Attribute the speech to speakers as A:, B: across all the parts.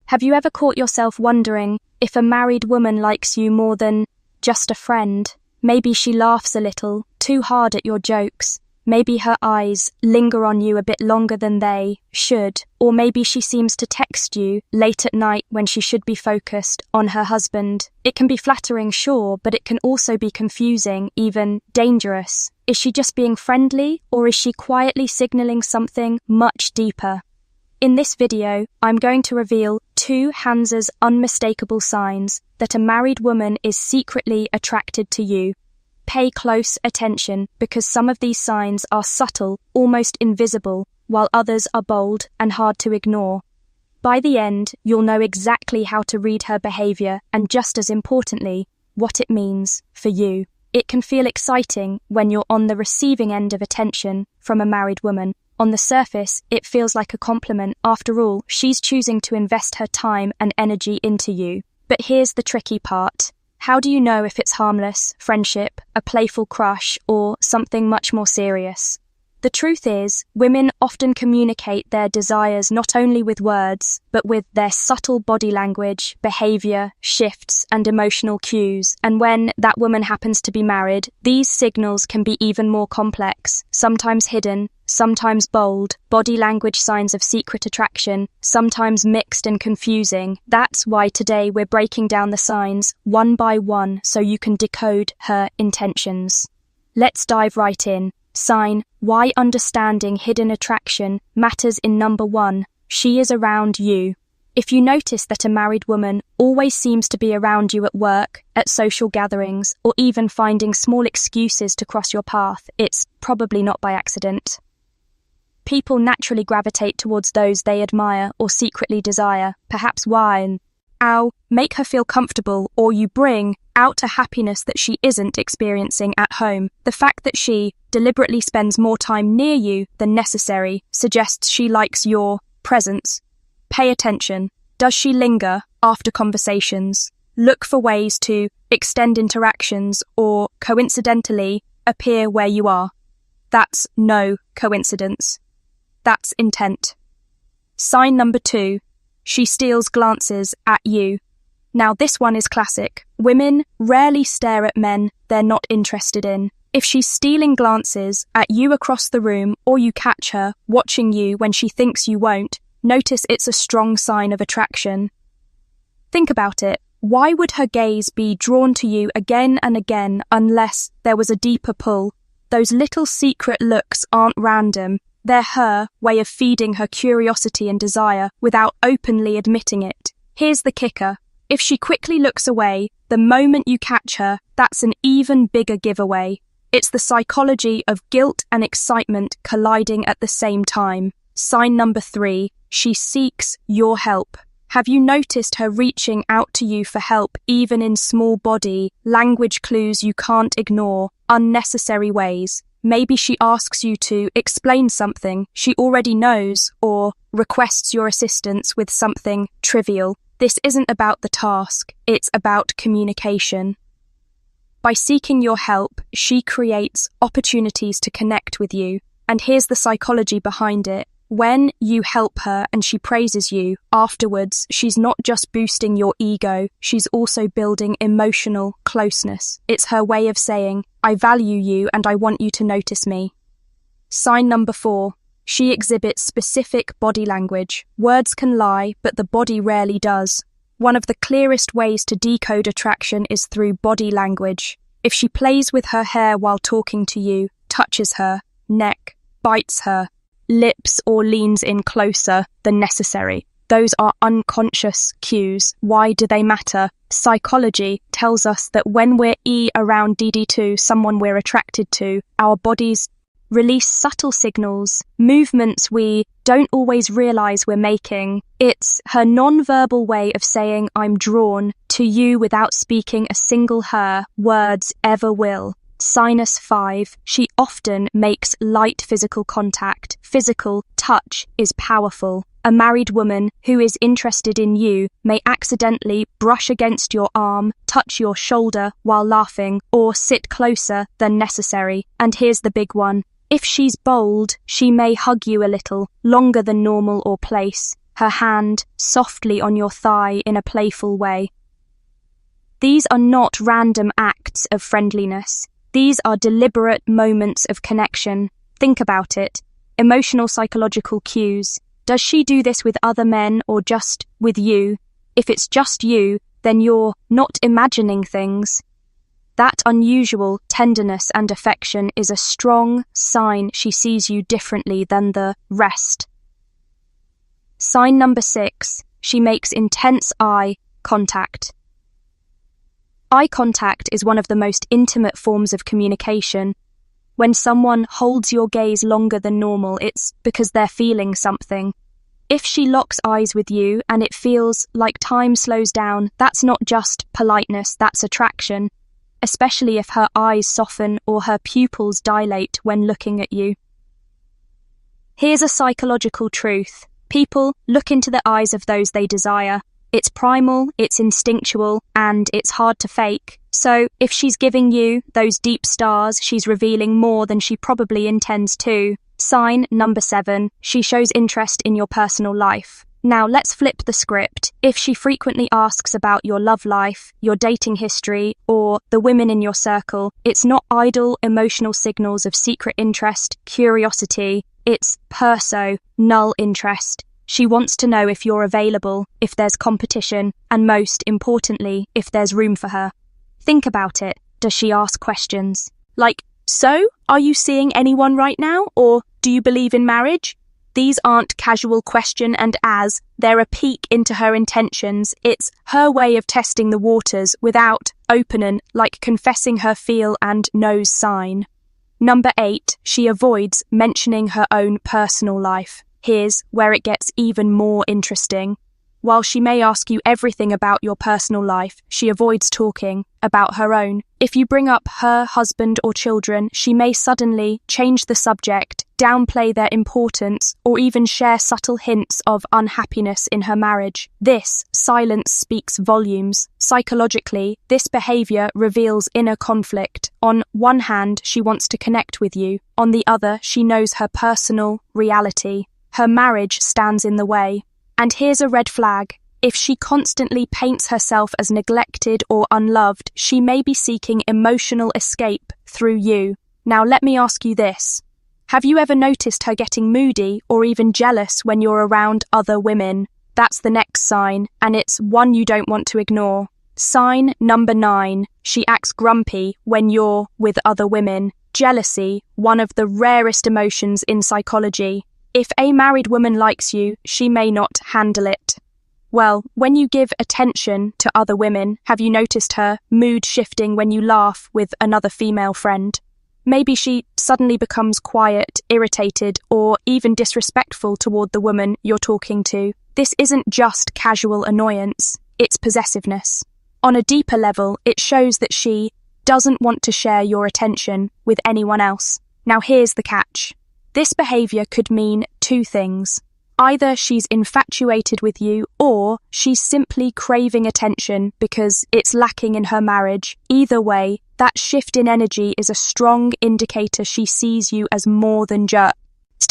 A: Have you ever caught yourself wondering if a married woman likes you more than just a friend? Maybe she laughs a little too hard at your jokes. Maybe her eyes linger on you a bit longer than they should. Or maybe she seems to text you late at night when she should be focused on her husband. It can be flattering, sure, but it can also be confusing, even dangerous. Is she just being friendly, or is she quietly signaling something much deeper? In this video, I'm going to reveal 2 Hansa's unmistakable signs that a married woman is secretly attracted to you. Pay close attention, because some of these signs are subtle, almost invisible, while others are bold and hard to ignore. By the end, you'll know exactly how to read her behavior and, just as importantly, what it means for you. It can feel exciting when you're on the receiving end of attention from a married woman. On the surface, it feels like a compliment. After all, she's choosing to invest her time and energy into you. But here's the tricky part. How do you know if it's harmless, friendship, a playful crush, or something much more serious? The truth is, women often communicate their desires not only with words, but with their subtle body language, behavior, shifts, and emotional cues. And when that woman happens to be married, these signals can be even more complex, sometimes hidden, sometimes bold, body language signs of secret attraction, sometimes mixed and confusing. That's why today we're breaking down the signs one by one so you can decode her intentions. Let's dive right in. Sign why understanding hidden attraction matters in number 1. She is around you. If you notice that a married woman always seems to be around you at work, at social gatherings, or even finding small excuses to cross your path, it's probably not by accident. People naturally gravitate towards those they admire or secretly desire. Perhaps why make her feel comfortable, or you bring out a happiness that she isn't experiencing at home. The fact that she deliberately spends more time near you than necessary suggests she likes your presence. Pay attention. Does she linger after conversations? Look for ways to extend interactions or, coincidentally, appear where you are. That's no coincidence. That's intent. Sign number 2. She steals glances at you. Now, this one is classic. Women rarely stare at men they're not interested in. If she's stealing glances at you across the room, or you catch her watching you when she thinks you won't, notice it's a strong sign of attraction. Think about it. Why would her gaze be drawn to you again and again unless there was a deeper pull? Those little secret looks aren't random. They're her way of feeding her curiosity and desire without openly admitting it. Here's the kicker. If she quickly looks away, the moment you catch her, that's an even bigger giveaway. It's the psychology of guilt and excitement colliding at the same time. Sign number 3. She seeks your help. Have you noticed her reaching out to you for help, even in small body language clues you can't ignore, unnecessary ways? Maybe she asks you to explain something she already knows, or requests your assistance with something trivial. This isn't about the task, it's about communication. By seeking your help, she creates opportunities to connect with you. And here's the psychology behind it. When you help her and she praises you, afterwards, she's not just boosting your ego, she's also building emotional closeness. It's her way of saying, I value you and I want you to notice me. Sign number 4. She exhibits specific body language. Words can lie, but the body rarely does. One of the clearest ways to decode attraction is through body language. If she plays with her hair while talking to you, touches her neck, bites her lips, or leans in closer than necessary, those are unconscious cues. Why do they matter? Psychology tells us that when we're around DD2, someone we're attracted to, our bodies release subtle signals, movements we don't always realize we're making. It's her non-verbal way of saying, I'm drawn to you without speaking a single words ever will. Sinus 5. She often makes light physical contact. Physical touch is powerful. A married woman who is interested in you may accidentally brush against your arm, touch your shoulder while laughing, or sit closer than necessary. And here's the big one. If she's bold, she may hug you a little, longer than normal or place. her hand softly on your thigh in a playful way. These are not random acts of friendliness. These are deliberate moments of connection. Think about it. Emotional psychological cues. Does she do this with other men or just with you? If it's just you, then you're not imagining things. That unusual tenderness and affection is a strong sign she sees you differently than the rest. Sign number 6, she makes intense eye contact. Eye contact is one of the most intimate forms of communication. When someone holds your gaze longer than normal, it's because they're feeling something. If she locks eyes with you and it feels like time slows down, that's not just politeness, that's attraction, especially if her eyes soften or her pupils dilate when looking at you. Here's a psychological truth. People look into the eyes of those they desire. It's primal, it's instinctual, and it's hard to fake. So, if she's giving you those deep stars, she's revealing more than she probably intends to. Sign number 7, she shows interest in your personal life. Now, let's flip the script. If she frequently asks about your love life, your dating history, or the women in your circle, it's not idle emotional signals of secret interest, curiosity. It's null interest. She wants to know if you're available, if there's competition, and most importantly, if there's room for her. Think about it. Does she ask questions? Like, so, are you seeing anyone right now? Or do you believe in marriage? These aren't casual question and as, they're a peek into her intentions. It's her way of testing the waters without opening, like confessing her feel and knows sign. Number 8, she avoids mentioning her own personal life. Here's where it gets even more interesting. While she may ask you everything about your personal life, she avoids talking about her own. If you bring up her husband or children, she may suddenly change the subject, downplay their importance, or even share subtle hints of unhappiness in her marriage. This silence speaks volumes. Psychologically, this behavior reveals inner conflict. On one hand, she wants to connect with you. On the other, she knows her personal reality. Her marriage stands in the way. And here's a red flag. If she constantly paints herself as neglected or unloved, she may be seeking emotional escape through you. Now let me ask you this. Have you ever noticed her getting moody or even jealous when you're around other women? That's the next sign, and it's one you don't want to ignore. Sign number 9. She acts grumpy when you're with other women. Jealousy, one of the rarest emotions in psychology. If a married woman likes you, she may not handle it. Well, when you give attention to other women, have you noticed her mood shifting when you laugh with another female friend? Maybe she suddenly becomes quiet, irritated, or even disrespectful toward the woman you're talking to. This isn't just casual annoyance, it's possessiveness. On a deeper level, it shows that she doesn't want to share your attention with anyone else. Now here's the catch. This behavior could mean 2 things. Either she's infatuated with you or she's simply craving attention because it's lacking in her marriage. Either way, that shift in energy is a strong indicator she sees you as more than just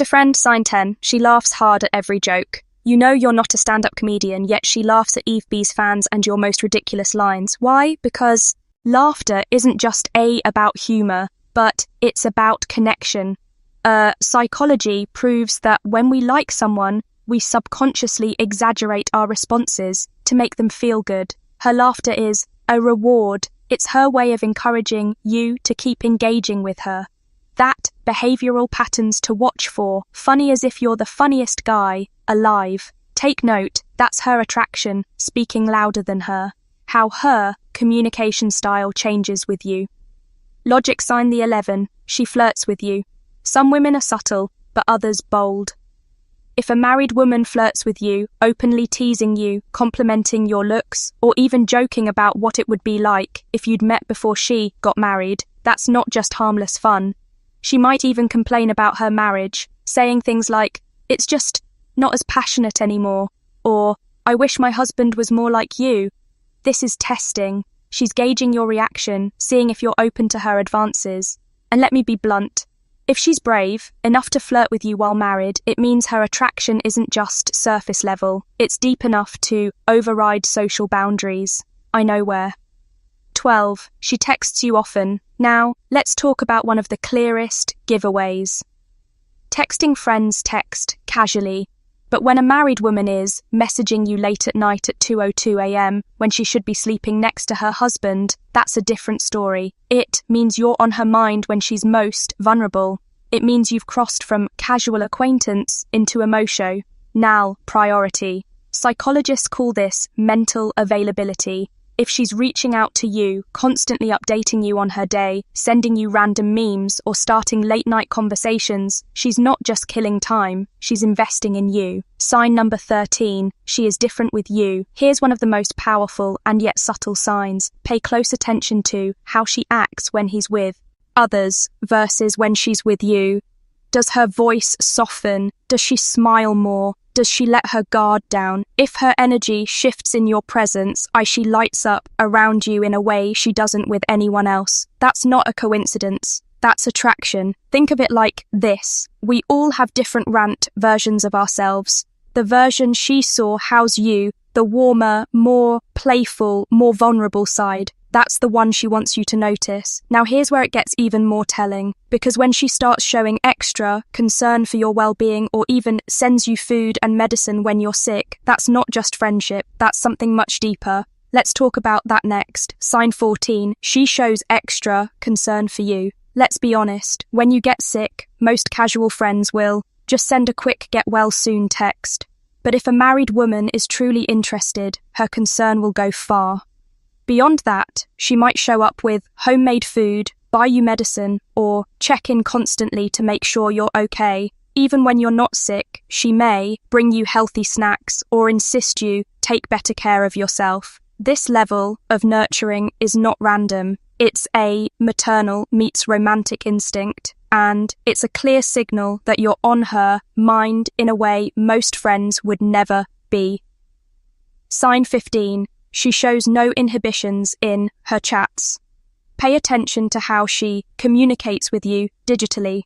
A: a friend. Sign 10. She laughs hard at every joke. You know you're not a stand-up comedian, yet she laughs at Eve B's fans and your most ridiculous lines. Why? Because laughter isn't just about humor, but it's about connection. Psychology proves that when we like someone, we subconsciously exaggerate our responses to make them feel good. Her laughter is a reward. It's her way of encouraging you to keep engaging with her. That behavioral patterns to watch for, funny as if you're the funniest guy alive. Take note, that's her attraction, speaking louder than her. How her communication style changes with you. Logic sign the 11, she flirts with you. Some women are subtle, but others bold. If a married woman flirts with you, openly teasing you, complimenting your looks, or even joking about what it would be like if you'd met before she got married, that's not just harmless fun. She might even complain about her marriage, saying things like, "It's just not as passionate anymore," or "I wish my husband was more like you." This is testing. She's gauging your reaction, seeing if you're open to her advances. And let me be blunt. If she's brave, enough to flirt with you while married, it means her attraction isn't just surface level. It's deep enough to override social boundaries. I know where. 12. She texts you often. Now, let's talk about one of the clearest giveaways. Texting friends text casually, but when a married woman is messaging you late at night at 2:02 a.m. when she should be sleeping next to her husband, that's a different story. It means you're on her mind when she's most vulnerable. It means you've crossed from casual acquaintance into emotion. Now, priority. Psychologists call this mental availability. If she's reaching out to you, constantly updating you on her day, sending you random memes, or starting late-night conversations, she's not just killing time, she's investing in you. Sign number 13, she is different with you. Here's one of the most powerful and yet subtle signs. Pay close attention to how she acts when he's with others versus when she's with you. Does her voice soften? Does she smile more? Does she let her guard down? If her energy shifts in your presence, she lights up around you in a way she doesn't with anyone else. That's not a coincidence. That's attraction. Think of it like this. We all have different rant versions of ourselves. The version she saw house you, the warmer, more playful, more vulnerable side. That's the one she wants you to notice. Now here's where it gets even more telling, because when she starts showing extra concern for your well-being or even sends you food and medicine when you're sick, that's not just friendship, that's something much deeper. Let's talk about that next. Sign 14, she shows extra concern for you. Let's be honest, when you get sick, most casual friends will just send a quick get well soon text. But if a married woman is truly interested, her concern will go far. Beyond that, she might show up with homemade food, buy you medicine, or check in constantly to make sure you're okay. Even when you're not sick, she may bring you healthy snacks or insist you take better care of yourself. This level of nurturing is not random. It's a maternal meets romantic instinct, and it's a clear signal that you're on her mind in a way most friends would never be. Sign 15. She shows no inhibitions in her chats. Pay attention to how she communicates with you digitally.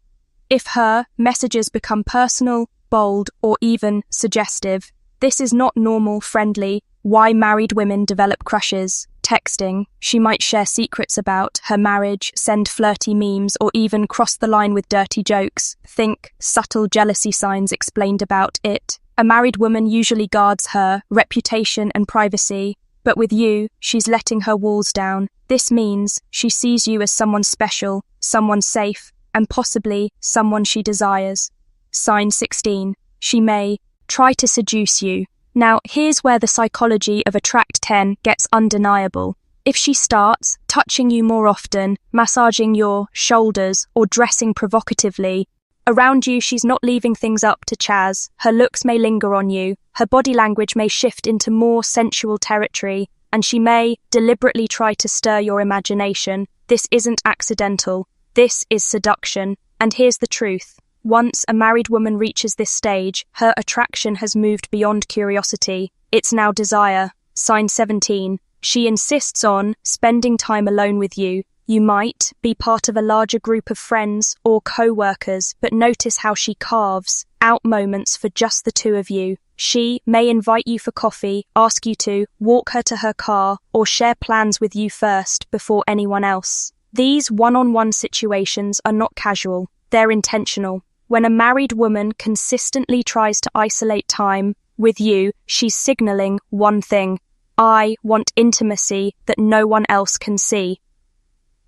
A: If her messages become personal, bold, or even suggestive, this is not normal, friendly. Why married women develop crushes. Texting. She might share secrets about her marriage, send flirty memes, or even cross the line with dirty jokes. Think subtle jealousy signs explained about it. A married woman usually guards her reputation and privacy. But with you, she's letting her walls down. This means she sees you as someone special, someone safe, and possibly someone she desires. Sign 16. She may try to seduce you. Now, here's where the psychology of Attract 10 gets undeniable. If she starts touching you more often, massaging your shoulders, or dressing provocatively, around you she's not leaving things up to Chaz. Her looks may linger on you, her body language may shift into more sensual territory, and she may deliberately try to stir your imagination. This isn't accidental. This is seduction. And here's the truth. Once a married woman reaches this stage, her attraction has moved beyond curiosity. It's now desire. Sign 17. She insists on spending time alone with you. You might be part of a larger group of friends or co-workers, but notice how she carves out moments for just the two of you. She may invite you for coffee, ask you to walk her to her car, or share plans with you first before anyone else. These one-on-one situations are not casual, they're intentional. When a married woman consistently tries to isolate time with you, she's signaling one thing: I want intimacy that no one else can see.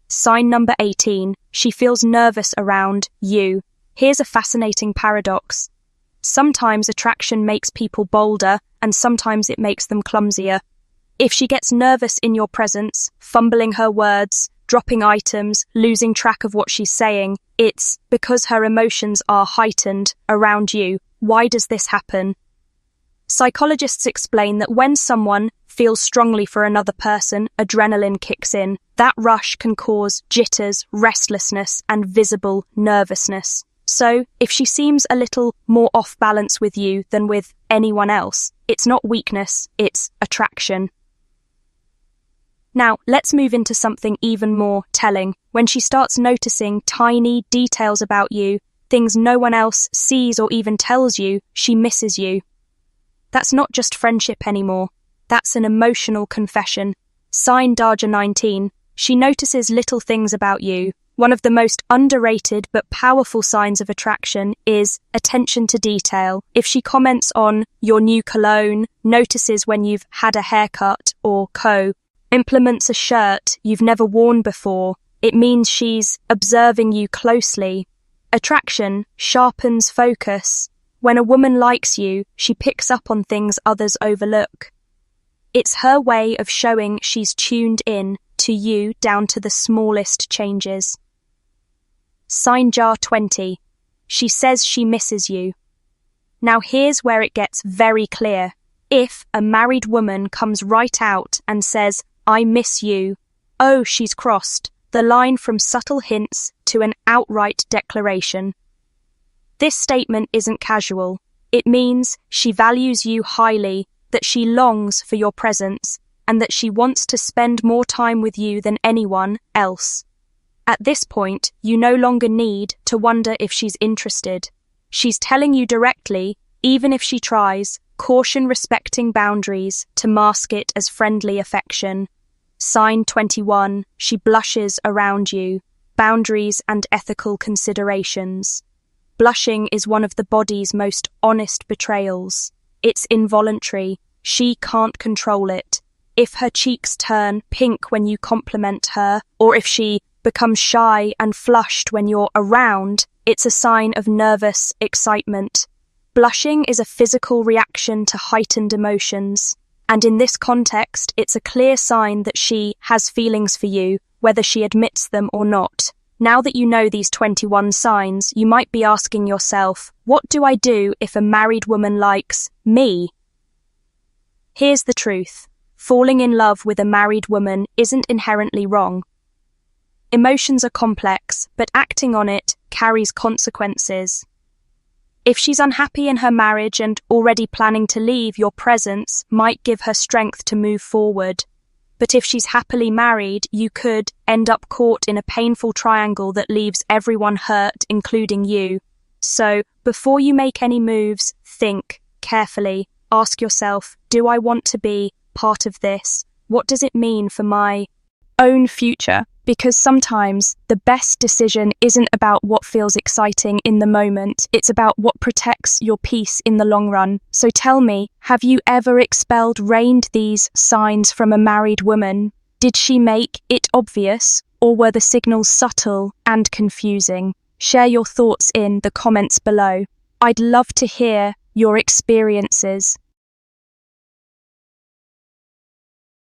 A: Sign number 18. She feels nervous around you. Here's a fascinating paradox. Sometimes attraction makes people bolder, and sometimes it makes them clumsier. If she gets nervous in your presence, fumbling her words, dropping items, losing track of what she's saying, it's because her emotions are heightened around you. Why does this happen? Psychologists explain that when someone feels strongly for another person, adrenaline kicks in. That rush can cause jitters, restlessness, and visible nervousness. So, if she seems a little more off balance with you than with anyone else, it's not weakness, it's attraction. Now, let's move into something even more telling. When she starts noticing tiny details about you, things no one else sees or even tells you, she misses you. That's not just friendship anymore. That's an emotional confession. Sign Darja 19. She notices little things about you. One of the most underrated but powerful signs of attraction is attention to detail. If she comments on your new cologne, notices when you've had a haircut, or implements a shirt you've never worn before, it means she's observing you closely. Attraction sharpens focus. When a woman likes you, she picks up on things others overlook. It's her way of showing she's tuned in to you down to the smallest changes. Sign Jar 20. She says she misses you. Now here's where it gets very clear. If a married woman comes right out and says, "I miss you," oh, she's crossed the line from subtle hints to an outright declaration. This statement isn't casual. It means she values you highly, that she longs for your presence, and that she wants to spend more time with you than anyone else. At this point, you no longer need to wonder if she's interested. She's telling you directly, even if she tries, caution respecting boundaries to mask it as friendly affection. Sign 21. She blushes around you. Boundaries and ethical considerations. Blushing is one of the body's most honest betrayals. It's involuntary. She can't control it. If her cheeks turn pink when you compliment her, or if she becomes shy and flushed when you're around, it's a sign of nervous excitement. Blushing is a physical reaction to heightened emotions, and in this context, it's a clear sign that she has feelings for you, whether she admits them or not. Now that you know these 21 signs, you might be asking yourself, what do I do if a married woman likes me? Here's the truth. Falling in love with a married woman isn't inherently wrong. Emotions are complex, but acting on it carries consequences. If she's unhappy in her marriage and already planning to leave, your presence might give her strength to move forward. But if she's happily married, you could end up caught in a painful triangle that leaves everyone hurt, including you. So, before you make any moves, think carefully. Ask yourself, do I want to be part of this? What does it mean for my own future? Because sometimes the best decision isn't about what feels exciting in the moment, it's about what protects your peace in the long run. So tell me, have you ever reined these signs from a married woman? Did she make it obvious, or were the signals subtle and confusing? Share your thoughts in the comments below. I'd love to hear your experiences.